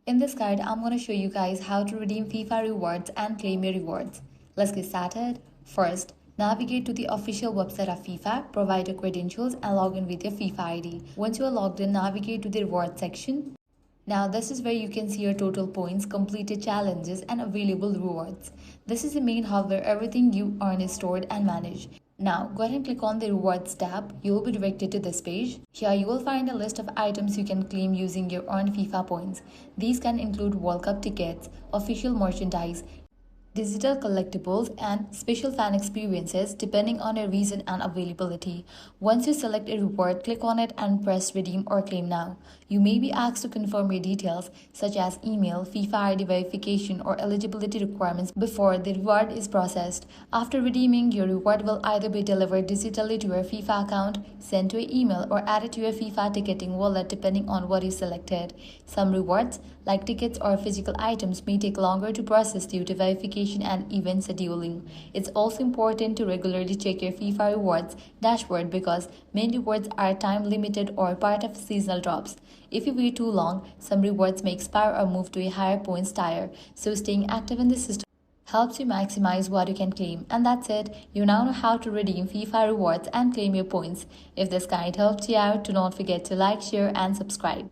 In this guide, I'm going to show you guys how to redeem FIFA rewards and claim your rewards. Let's get started. First, navigate to the official website of FIFA, provide your credentials and log in with your FIFA ID. Once you are logged in, navigate to the rewards section. Now this is where you can see your total points, completed challenges and available rewards. This is the main hub where everything you earn is stored and managed. Now go ahead and click on the rewards tab. You will be directed to this page. Here you will find a list of items you can claim using your earned FIFA points. These can include World Cup tickets, official merchandise, digital collectibles and special fan experiences depending on your reason and availability. Once you select a reward, click on it and press redeem or claim now. You may be asked to confirm your details such as email, FIFA ID verification or eligibility requirements before the reward is processed. After redeeming, your reward will either be delivered digitally to your FIFA account, sent to your email or added to your FIFA ticketing wallet depending on what you selected. Some rewards like tickets or physical items may take longer to process due to verification and event scheduling. It's also important to regularly check your FIFA rewards dashboard because many rewards are time limited or part of seasonal drops. If you wait too long, some rewards may expire or move to a higher points tier, so staying active in the system helps you maximize what you can claim. And that's it. You now know how to redeem FIFA rewards and claim your points. If this guide helped you out, do not forget to like, share and subscribe.